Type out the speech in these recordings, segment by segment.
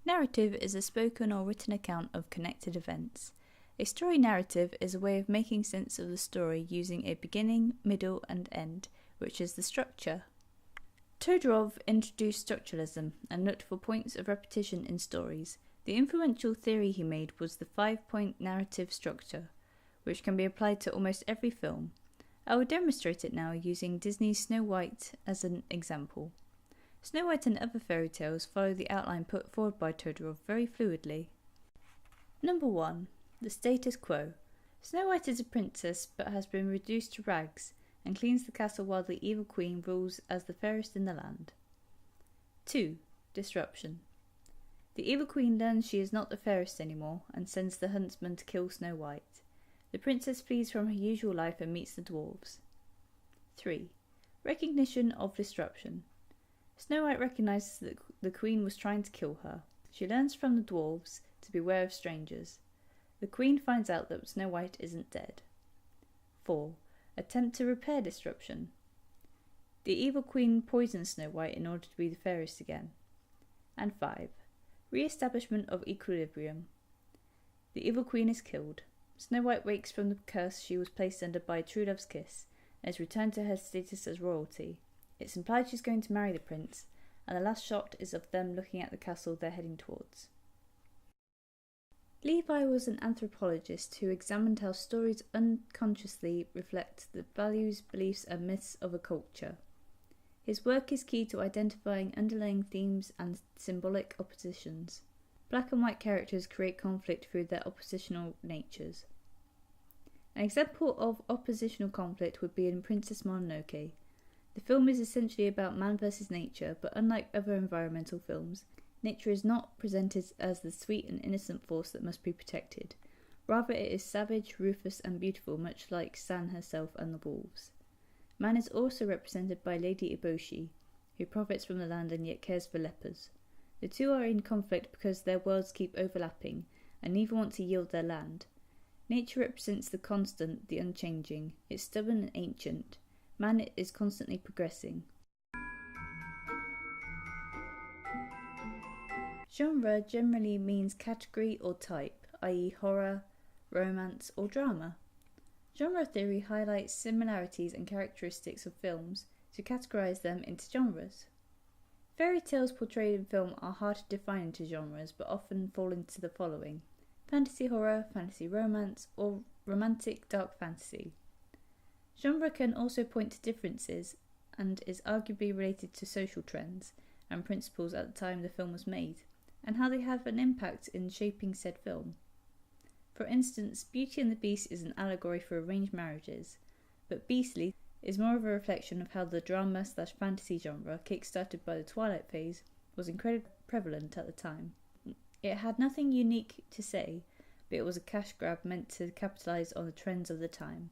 Narrative is a spoken or written account of connected events. A story narrative is a way of making sense of the story using a beginning, middle, and end, which is the structure. Todorov introduced structuralism and looked for points of repetition in stories. The influential theory he made was the 5-point narrative structure, which can be applied to almost every film. I will demonstrate it now using Disney's Snow White as an example. Snow White and other fairy tales follow the outline put forward by Todorov very fluidly. Number 1. The status quo. Snow White is a princess but has been reduced to rags and cleans the castle while the evil queen rules as the fairest in the land. 2. Disruption. The evil queen learns she is not the fairest anymore and sends the huntsman to kill Snow White. The princess flees from her usual life and meets the dwarves. 3. Recognition of disruption. Snow White recognizes that the queen was trying to kill her. She learns from the dwarves to beware of strangers. The queen finds out that Snow White isn't dead. 4. Attempt to repair disruption. The evil queen poisons Snow White in order to be the fairest again. And 5. Re-establishment of equilibrium. The evil queen is killed. Snow White wakes from the curse she was placed under by a true love's kiss and is returned to her status as royalty. It's implied she's going to marry the prince, and the last shot is of them looking at the castle they're heading towards. Levi was an anthropologist who examined how stories unconsciously reflect the values, beliefs, and myths of a culture. His work is key to identifying underlying themes and symbolic oppositions. Black and white characters create conflict through their oppositional natures. An example of oppositional conflict would be in Princess Mononoke. The film is essentially about man versus nature, but unlike other environmental films, nature is not presented as the sweet and innocent force that must be protected. Rather, it is savage, ruthless, and beautiful, much like San herself and the wolves. Man is also represented by Lady Eboshi, who profits from the land and yet cares for lepers. The two are in conflict because their worlds keep overlapping, and neither want to yield their land. Nature represents the constant, the unchanging. It's stubborn and ancient. Man is constantly progressing. Genre generally means category or type, i.e. horror, romance, or drama. Genre theory highlights similarities and characteristics of films to categorize them into genres. Fairy tales portrayed in film are hard to define into genres, but often fall into the following: fantasy horror, fantasy romance, or romantic dark fantasy. Genre can also point to differences and is arguably related to social trends and principles at the time the film was made, and how they have an impact in shaping said film. For instance, Beauty and the Beast is an allegory for arranged marriages, but Beastly is more of a reflection of how the drama/fantasy genre, kick-started by the Twilight phase, was incredibly prevalent at the time. It had nothing unique to say, but it was a cash grab meant to capitalise on the trends of the time.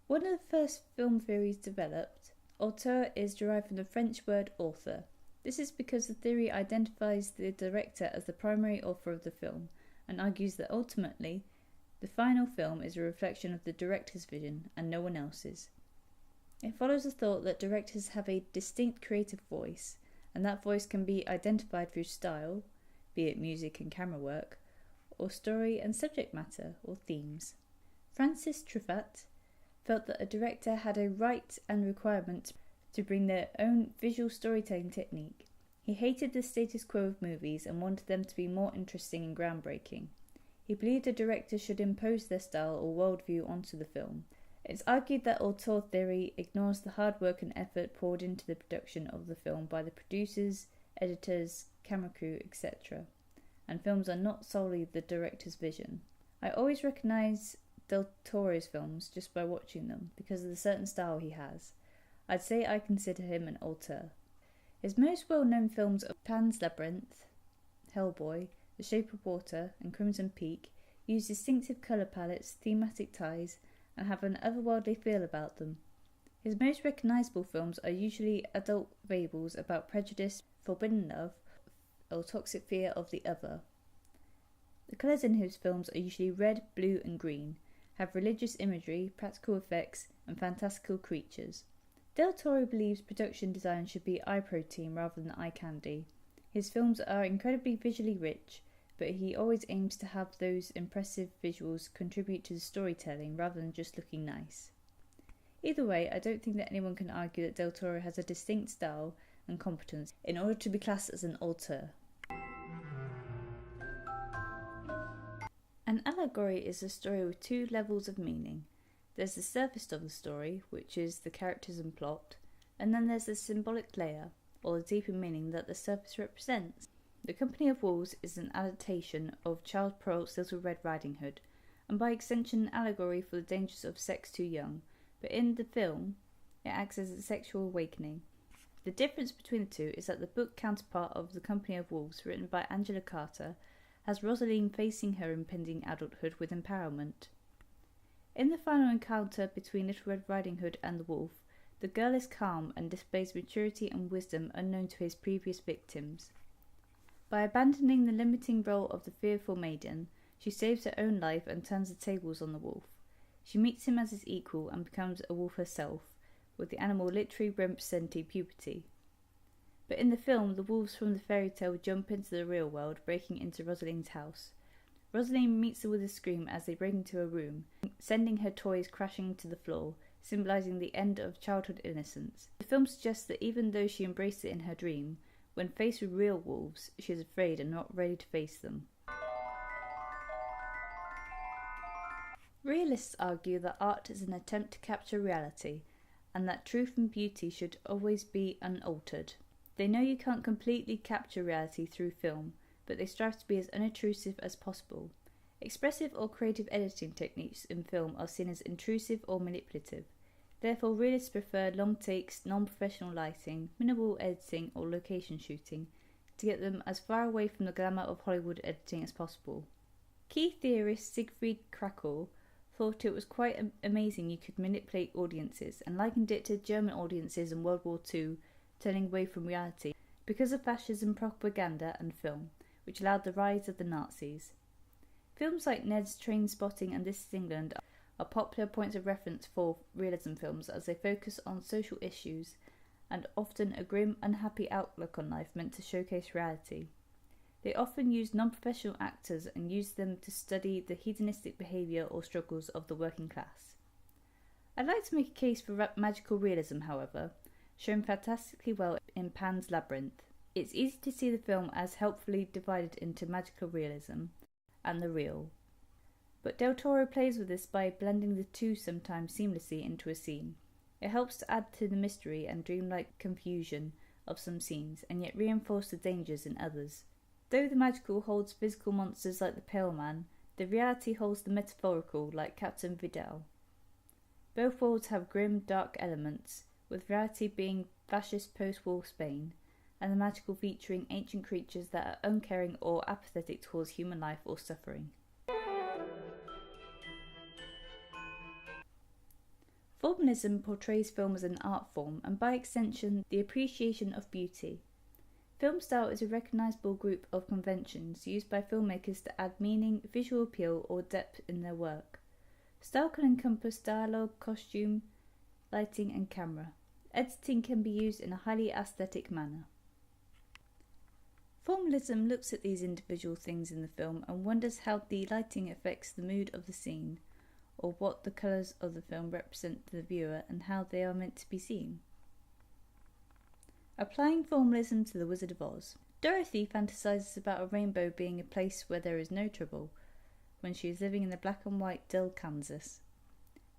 One of the first film theories developed, Auteur, is derived from the French word author. This is because the theory identifies the director as the primary author of the film, and argues that ultimately, the final film is a reflection of the director's vision and no one else's. It follows the thought that directors have a distinct creative voice, and that voice can be identified through style, be it music and camera work, or story and subject matter, or themes. Francis Truffaut felt that a director had a right and requirement to bring their own visual storytelling technique. He hated the status quo of movies and wanted them to be more interesting and groundbreaking. He believed a director should impose their style or worldview onto the film. It's argued that auteur theory ignores the hard work and effort poured into the production of the film by the producers, editors, camera crew, etc. And films are not solely the director's vision. I always recognise Del Toro's films just by watching them, because of the certain style he has. I'd say I consider him an auteur. His most well-known films are Pan's Labyrinth, Hellboy, The Shape of Water, and Crimson Peak use distinctive colour palettes, thematic ties, and have an otherworldly feel about them. His most recognisable films are usually adult fables about prejudice, forbidden love, or toxic fear of the other. The colours in his films are usually red, blue, and green, have religious imagery, practical effects, and fantastical creatures. Del Toro believes production design should be eye protein rather than eye candy. His films are incredibly visually rich, but he always aims to have those impressive visuals contribute to the storytelling rather than just looking nice. Either way, I don't think that anyone can argue that Del Toro has a distinct style and competence in order to be classed as an auteur. An allegory is a story with two levels of meaning. There's the surface of the story, which is the characters and plot, and then there's the symbolic layer, or the deeper meaning that the surface represents. The Company of Wolves is an adaptation of Charles Perrault's Little Red Riding Hood, and by extension an allegory for the dangers of sex too young, but in the film, it acts as a sexual awakening. The difference between the two is that the book counterpart of The Company of Wolves, written by Angela Carter, has Rosaline facing her impending adulthood with empowerment. In the final encounter between Little Red Riding Hood and the wolf, the girl is calm and displays maturity and wisdom unknown to his previous victims. By abandoning the limiting role of the fearful maiden, she saves her own life and turns the tables on the wolf. She meets him as his equal and becomes a wolf herself, with the animal literally representing puberty. But in the film, the wolves from the fairy tale jump into the real world, breaking into Rosaline's house. Rosaline meets her with a scream as they break into her room, sending her toys crashing to the floor, symbolising the end of childhood innocence. The film suggests that even though she embraced it in her dream, when faced with real wolves, she is afraid and not ready to face them. Realists argue that art is an attempt to capture reality, and that truth and beauty should always be unaltered. They know you can't completely capture reality through film, but they strive to be as unintrusive as possible. Expressive or creative editing techniques in film are seen as intrusive or manipulative. Therefore, realists prefer long takes, non-professional lighting, minimal editing or location shooting to get them as far away from the glamour of Hollywood editing as possible. Key theorist Siegfried Krackel thought it was quite amazing you could manipulate audiences, and likened it to German audiences in World War II turning away from reality because of fascism propaganda and film, which allowed the rise of the Nazis. Films like Ned's Train Spotting and This Is England are popular points of reference for realism films as they focus on social issues and often a grim, unhappy outlook on life meant to showcase reality. They often use non-professional actors and use them to study the hedonistic behaviour or struggles of the working class. I'd like to make a case for magical realism, however, shown fantastically well in Pan's Labyrinth. It's easy to see the film as helpfully divided into magical realism and the real. But Del Toro plays with this by blending the two sometimes seamlessly into a scene. It helps to add to the mystery and dreamlike confusion of some scenes, and yet reinforce the dangers in others. Though the magical holds physical monsters like the Pale Man, the reality holds the metaphorical like Captain Vidal. Both worlds have grim, dark elements, with reality being fascist post-war Spain, and the magical featuring ancient creatures that are uncaring or apathetic towards human life or suffering. Formalism portrays film as an art form, and by extension, the appreciation of beauty. Film style is a recognisable group of conventions used by filmmakers to add meaning, visual appeal, or depth in their work. Style can encompass dialogue, costume, lighting, and camera. Editing can be used in a highly aesthetic manner. Formalism looks at these individual things in the film and wonders how the lighting affects the mood of the scene, or what the colours of the film represent to the viewer and how they are meant to be seen. Applying formalism to The Wizard of Oz. Dorothy fantasises about a rainbow being a place where there is no trouble, when she is living in the black and white dull Kansas.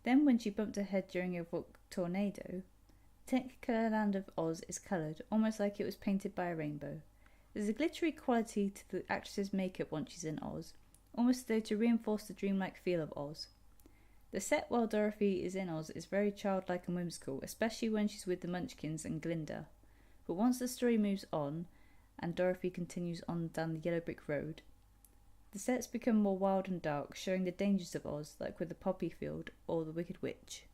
Then when she bumped her head during a tornado, the Technicolor land of Oz is coloured, almost like it was painted by a rainbow. There's a glittery quality to the actress's makeup once she's in Oz, almost as though to reinforce the dreamlike feel of Oz. The set while Dorothy is in Oz is very childlike and whimsical, especially when she's with the Munchkins and Glinda. But once the story moves on, and Dorothy continues on down the yellow brick road, the sets become more wild and dark, showing the dangers of Oz, like with the poppy field or the Wicked Witch.